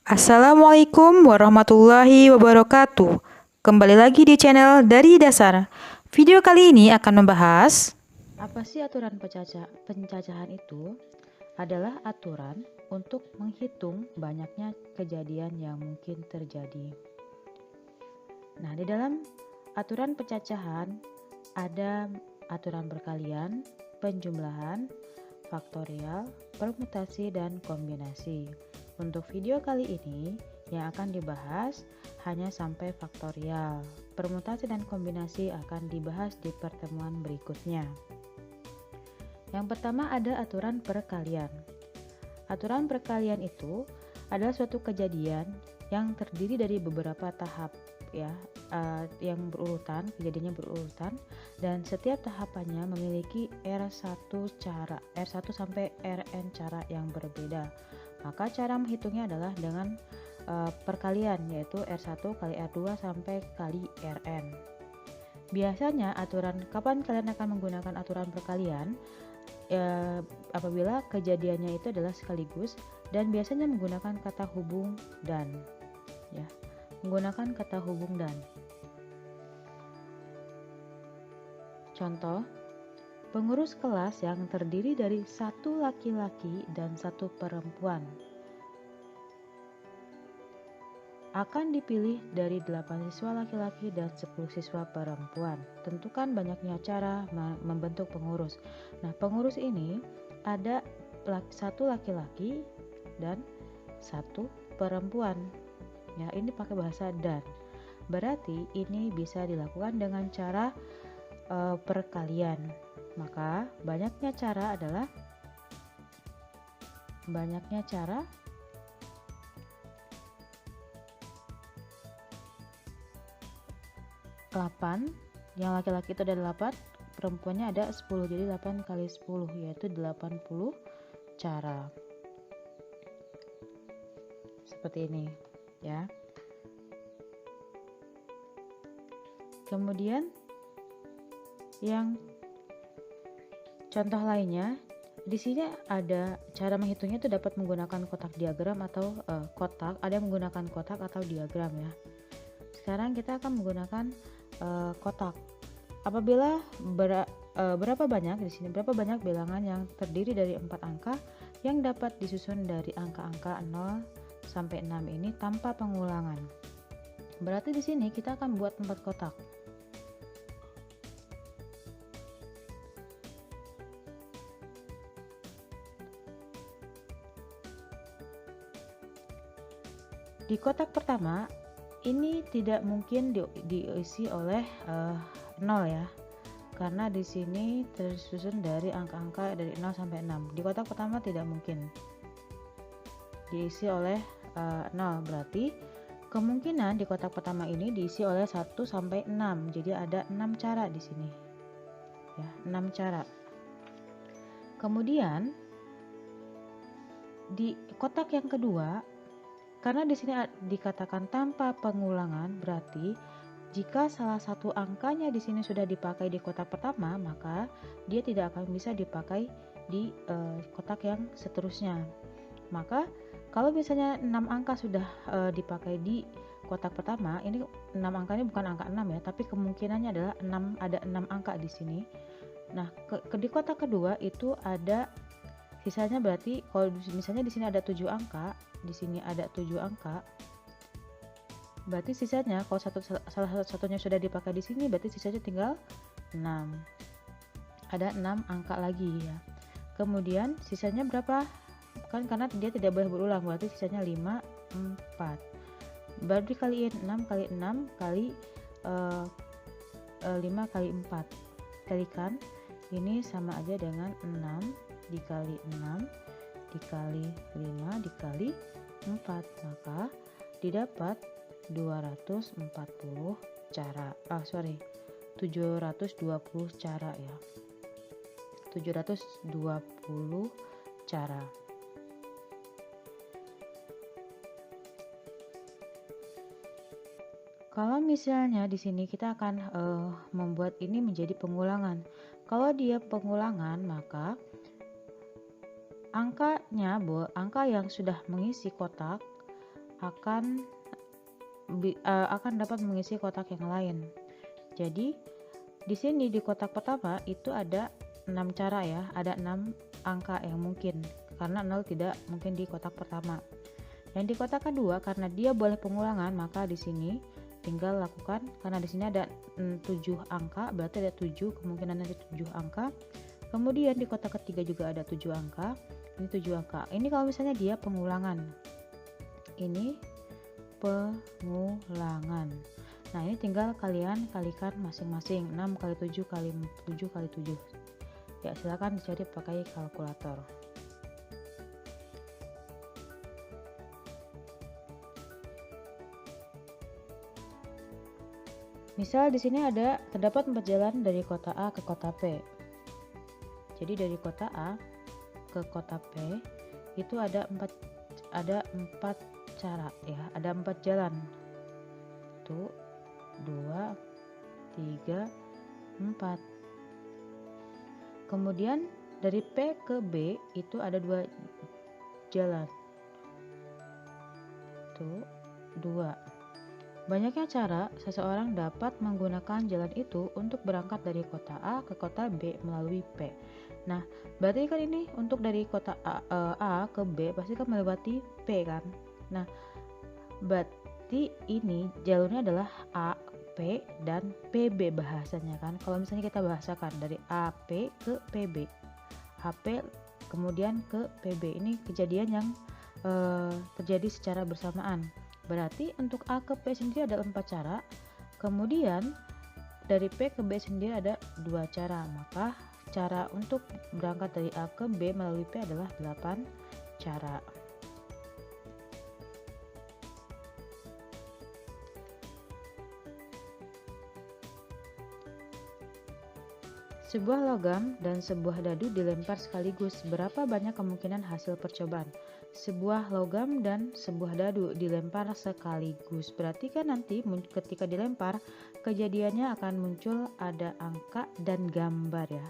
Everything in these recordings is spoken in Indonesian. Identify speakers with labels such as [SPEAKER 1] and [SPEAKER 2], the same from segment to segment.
[SPEAKER 1] Assalamualaikum warahmatullahi wabarakatuh. Kembali lagi di channel Dari Dasar. Video kali ini akan membahas apa sih aturan pencacahan itu? Adalah aturan untuk menghitung banyaknya kejadian yang mungkin terjadi. Nah, di dalam aturan pencacahan ada aturan perkalian, penjumlahan, faktorial, permutasi, dan kombinasi. Untuk video kali ini yang akan dibahas hanya sampai faktorial. Permutasi dan kombinasi akan dibahas di pertemuan berikutnya. Yang pertama ada aturan perkalian. Aturan perkalian itu adalah suatu kejadian yang terdiri dari beberapa tahap yang berurutan, kejadiannya berurutan, dan setiap tahapannya memiliki R1 sampai Rn cara yang berbeda. Maka cara menghitungnya adalah dengan perkalian, yaitu R1 kali R2 sampai kali Rn. Biasanya kapan kalian akan menggunakan aturan perkalian? Apabila kejadiannya itu adalah sekaligus dan biasanya menggunakan kata hubung dan. Menggunakan kata hubung dan. Contoh, pengurus kelas yang terdiri dari satu laki-laki dan satu perempuan akan dipilih dari 8 siswa laki-laki dan 10 siswa perempuan. Tentukan banyaknya cara membentuk pengurus. Nah, pengurus ini ada satu laki-laki dan satu perempuan. Ya, ini pakai bahasa dan. Berarti ini bisa dilakukan dengan cara perkalian. Maka banyaknya cara 8, yang laki-laki itu ada 8, perempuannya ada 10, jadi 8 kali 10 yaitu 80 cara. Seperti ini ya. Kemudian yang contoh lainnya, di sini ada cara menghitungnya itu dapat menggunakan kotak diagram atau kotak. Ada yang menggunakan kotak atau diagram ya. Sekarang kita akan menggunakan kotak. Apabila berapa banyak bilangan yang terdiri dari 4 angka yang dapat disusun dari angka-angka 0 sampai 6 ini tanpa pengulangan. Berarti di sini kita akan buat 4 kotak. Di kotak pertama ini tidak mungkin diisi oleh 0 ya, karena di sini tersusun dari angka-angka dari 0 sampai 6. Di kotak pertama tidak mungkin diisi oleh 0, berarti kemungkinan di kotak pertama ini diisi oleh 1 sampai 6. Jadi ada 6 cara di sini. Ya, 6 cara. Kemudian di kotak yang kedua, karena di sini dikatakan tanpa pengulangan, berarti jika salah satu angkanya di sini sudah dipakai di kotak pertama, maka dia tidak akan bisa dipakai di kotak yang seterusnya. Maka kalau misalnya 6 angka sudah dipakai di kotak pertama, ini 6 angkanya bukan angka 6 ya, tapi kemungkinannya adalah ada 6 angka di sini. Nah, di kotak kedua itu ada sisanya, berarti kalau misalnya di sini ada 7 angka, di sini ada 7 angka, berarti sisanya kalau salah satunya sudah dipakai di sini, berarti sisanya tinggal 6. Ada 6 angka lagi ya. Kemudian sisanya berapa? Kan karena dia tidak boleh berulang, berarti sisanya 5, 4. Baru dikaliin 6 kali 6 kali 5 kali 4. Kalikan, ini sama aja dengan 6 dikali 6 dikali 5 dikali 4, maka didapat 720 cara ya, 720 cara. Kalau misalnya di sini kita akan membuat ini menjadi pengulangan. Kalau dia pengulangan, maka angka yang sudah mengisi kotak akan dapat mengisi kotak yang lain. Jadi di sini di kotak pertama itu ada 6 cara ya, ada 6 angka yang mungkin, karena 0 tidak mungkin di kotak pertama. Yang di kotak kedua, karena dia boleh pengulangan, maka di sini tinggal lakukan, karena di sini ada 7 angka, berarti ada 7, kemungkinan ada 7 angka. Kemudian di kotak ketiga juga ada 7 angka, ini 7 angka. Ini kalau misalnya dia pengulangan, ini pengulangan. Nah, ini tinggal kalian kalikan masing-masing, 6 kali 7 kali 7 kali 7. Ya, silakan dicari pakai kalkulator. Misal di sini terdapat 4 jalan dari kota A ke kota P. Jadi dari kota A ke kota P itu ada 4 cara ya, ada 4 jalan. 1 2 3 4. Kemudian dari P ke B itu ada 2 jalan. 1 2. Banyaknya cara seseorang dapat menggunakan jalan itu untuk berangkat dari kota A ke kota B melalui P. Nah, berarti kan ini untuk dari kota A ke B pasti kan melewati P kan. Nah, berarti ini jalurnya adalah A, P, dan PB bahasanya kan. Kalau misalnya kita bahasakan dari AP ke PB, AP kemudian ke PB, ini kejadian yang terjadi secara bersamaan. Berarti untuk A ke P sendiri ada 4 cara, kemudian dari P ke B sendiri ada 2 cara, maka cara untuk berangkat dari A ke B melalui P adalah 8 cara. Sebuah logam dan sebuah dadu dilempar sekaligus. Berapa banyak kemungkinan hasil percobaan? Sebuah logam dan sebuah dadu dilempar sekaligus. Berarti kan nanti ketika dilempar, kejadiannya akan muncul ada angka dan gambar ya.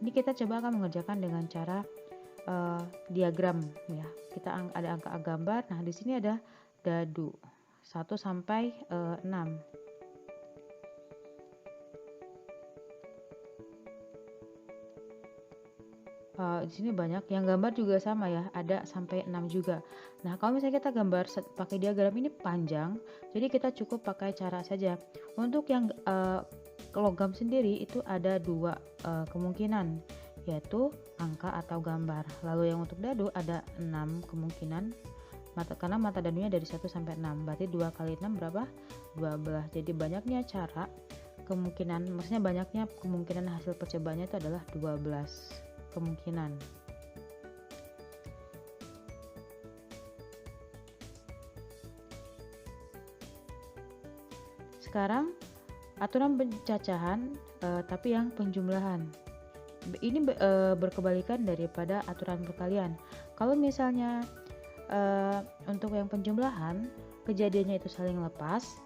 [SPEAKER 1] Ini kita coba akan mengerjakan dengan cara diagram ya. Kita ada angka gambar. Nah, di sini ada dadu 1 sampai 6. Di sini banyak yang gambar juga sama ya, ada sampai 6 juga. Nah, kalau misalnya kita gambar pakai diagram ini panjang, jadi kita cukup pakai cara saja. Untuk yang logam sendiri itu ada 2 kemungkinan, yaitu angka atau gambar. Lalu yang untuk dadu ada 6 kemungkinan, karena mata dadunya dari 1 sampai 6, berarti 2 kali 6 berapa? 12. Jadi banyaknya cara kemungkinan, maksudnya banyaknya kemungkinan hasil percobaannya itu adalah 12 kemungkinan. Sekarang aturan pencacahan tapi yang penjumlahan. Ini berkebalikan daripada aturan perkalian. Kalau misalnya untuk yang penjumlahan, kejadiannya itu saling lepas,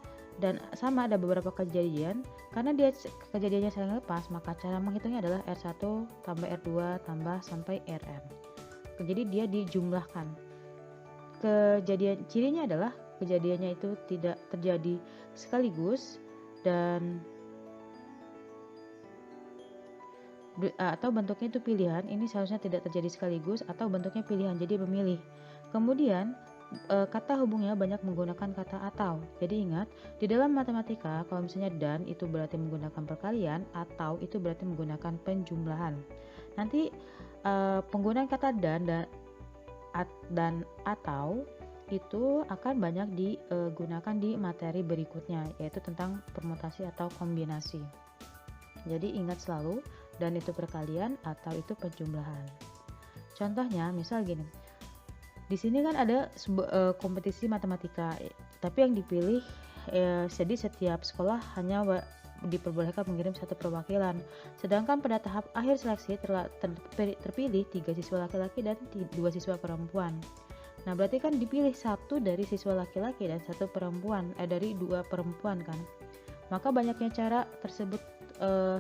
[SPEAKER 1] dan sama ada beberapa kejadian, karena dia kejadiannya saling lepas, maka cara menghitungnya adalah R1 tambah R2 tambah sampai Rn. Jadi dia dijumlahkan. Cirinya adalah kejadiannya itu tidak terjadi sekaligus dan atau bentuknya itu pilihan. Ini seharusnya tidak terjadi sekaligus atau bentuknya pilihan, jadi memilih. Kemudian kata hubungnya banyak menggunakan kata atau. Jadi ingat, di dalam matematika kalau misalnya dan itu berarti menggunakan perkalian, atau itu berarti menggunakan penjumlahan. Nanti penggunaan kata dan atau itu akan banyak digunakan di materi berikutnya, yaitu tentang permutasi atau kombinasi. Jadi ingat selalu, dan itu perkalian, atau itu penjumlahan. Contohnya misal gini, di sini kan ada kompetisi matematika, tapi yang dipilih jadi setiap sekolah hanya diperbolehkan mengirim 1 perwakilan. Sedangkan pada tahap akhir seleksi terpilih 3 siswa laki-laki dan 2 siswa perempuan. Nah, berarti kan dipilih 1 dari siswa laki-laki dan 1 perempuan, dari 2 perempuan kan. Maka banyaknya cara tersebut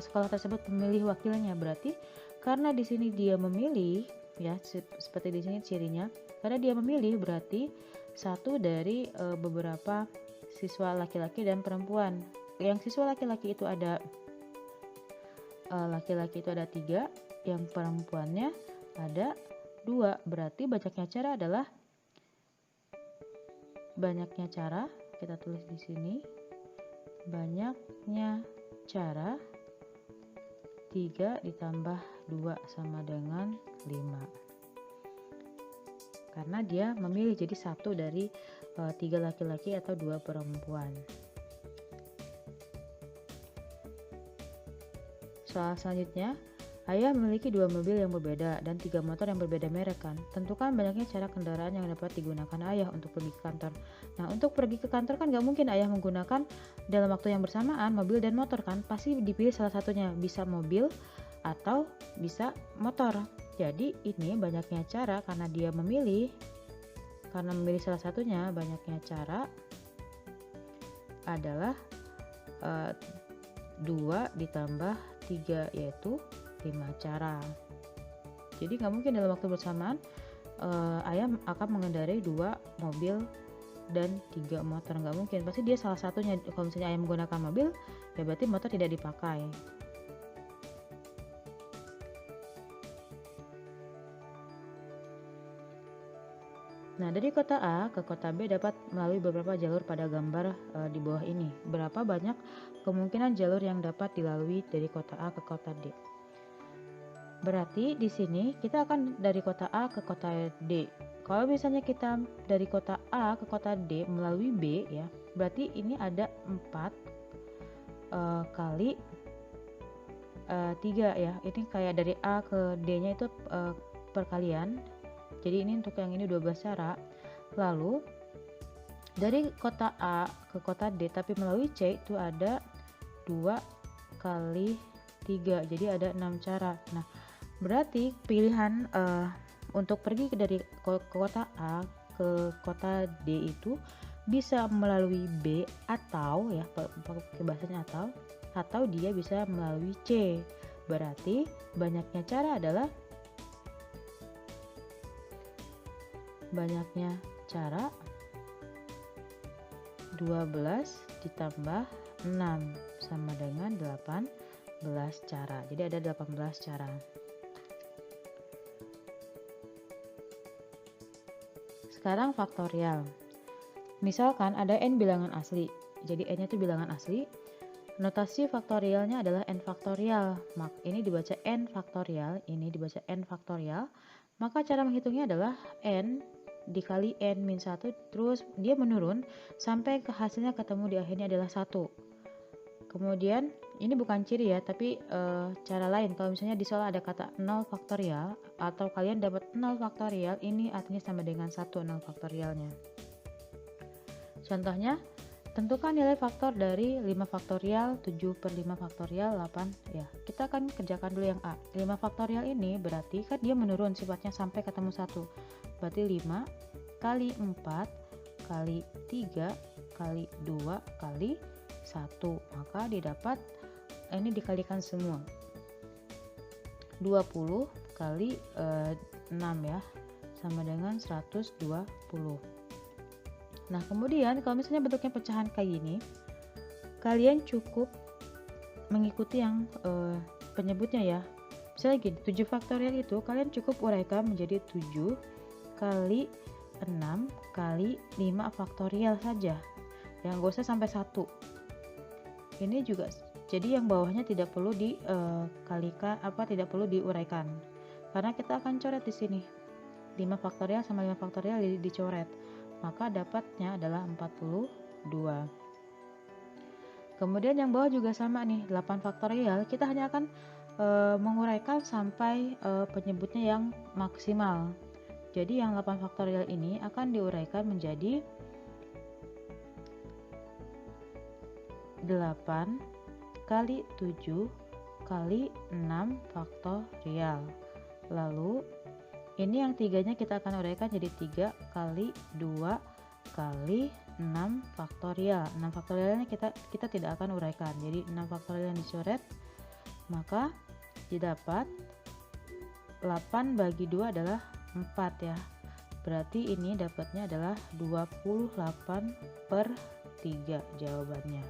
[SPEAKER 1] sekolah tersebut memilih wakilnya. Berarti karena di sini dia memilih ya, seperti di sini cirinya, karena dia memilih berarti satu dari beberapa siswa laki-laki dan perempuan. Yang siswa laki-laki itu ada tiga, yang perempuannya ada 2. Berarti banyaknya cara kita tulis di sini, banyaknya cara 3 ditambah 2 sama dengan 5. Karena dia memilih jadi satu dari 3 laki-laki atau 2 perempuan. Soal selanjutnya, ayah memiliki 2 mobil yang berbeda dan 3 motor yang berbeda merek kan. Tentukan banyaknya cara kendaraan yang dapat digunakan ayah untuk pergi ke kantor. Nah, untuk pergi ke kantor kan gak mungkin ayah menggunakan dalam waktu yang bersamaan mobil dan motor kan. Pasti dipilih salah satunya, bisa mobil atau bisa motor. Jadi ini banyaknya cara karena dia memilih salah satunya. Banyaknya cara adalah 2 ditambah 3 yaitu 5 cara. Jadi nggak mungkin dalam waktu bersamaan ayah akan mengendarai 2 mobil dan 3 motor, nggak mungkin. Pasti dia salah satunya. Kalau misalnya ayah menggunakan mobil, ya berarti motor tidak dipakai. Nah, dari kota A ke kota B dapat melalui beberapa jalur pada gambar di bawah ini. Berapa banyak kemungkinan jalur yang dapat dilalui dari kota A ke kota D? Berarti di sini kita akan dari kota A ke kota D. Kalau misalnya kita dari kota A ke kota D melalui B ya, berarti ini ada 4 kali 3 ya. Ini kayak dari A ke D-nya itu perkalian. Jadi ini untuk yang ini 12 cara. Lalu dari kota A ke kota D tapi melalui C itu ada 2 kali 3. Jadi ada 6 cara. Nah, berarti pilihan untuk pergi dari kota A ke kota D itu bisa melalui B atau ya pakai bahasanya atau dia bisa melalui C. Berarti banyaknya cara adalah banyaknya cara 12 ditambah 6 sama dengan 18 cara. Jadi ada 18 cara. Sekarang faktorial. Misalkan ada n bilangan asli. Jadi n-nya itu bilangan asli. Notasi faktorialnya adalah n faktorial. Ini dibaca n faktorial, ini dibaca n faktorial. Maka cara menghitungnya adalah n dikali n min 1, terus dia menurun sampai ke hasilnya ketemu di akhirnya adalah 1. Kemudian ini bukan ciri ya, tapi cara lain. Kalau misalnya di soal ada kata 0 faktorial atau kalian dapat 0 faktorial, ini artinya sama dengan 1 0 faktorialnya. Contohnya, tentukan nilai faktor dari 5 faktorial, 7 per 5 faktorial, 8 ya. Kita akan kerjakan dulu yang A. 5 faktorial ini berarti kan dia menurun sifatnya sampai ketemu 1. Berarti 5 kali 4 kali 3 kali 2 kali 1. Maka didapat ini dikalikan semua. 20 kali 6 ya. Sama dengan 120. Nah, kemudian kalau misalnya bentuknya pecahan kayak gini, kalian cukup mengikuti yang penyebutnya ya. Misalnya gini, 7 faktorial itu kalian cukup uraikan menjadi 7 kali 6 kali 5 faktorial saja. Yang gak usah sampai 1. Ini juga, jadi yang bawahnya tidak perlu tidak perlu diuraikan. Karena kita akan coret di sini. 5 faktorial sama 5 faktorial dicoret. Maka dapatnya adalah 42. Kemudian yang bawah juga sama nih, 8 faktorial. Kita hanya akan menguraikan sampai penyebutnya yang maksimal. Jadi yang 8 faktorial ini akan diuraikan menjadi 8 kali 7 kali 6 faktorial. Lalu ini yang tiganya kita akan uraikan jadi 3 kali 2 kali 6 faktorial. 6 faktorialnya kita tidak akan uraikan. Jadi 6 faktorial yang dicoret, maka didapat 8 bagi 2 adalah 4 ya. Berarti ini dapatnya adalah 28/3 jawabannya.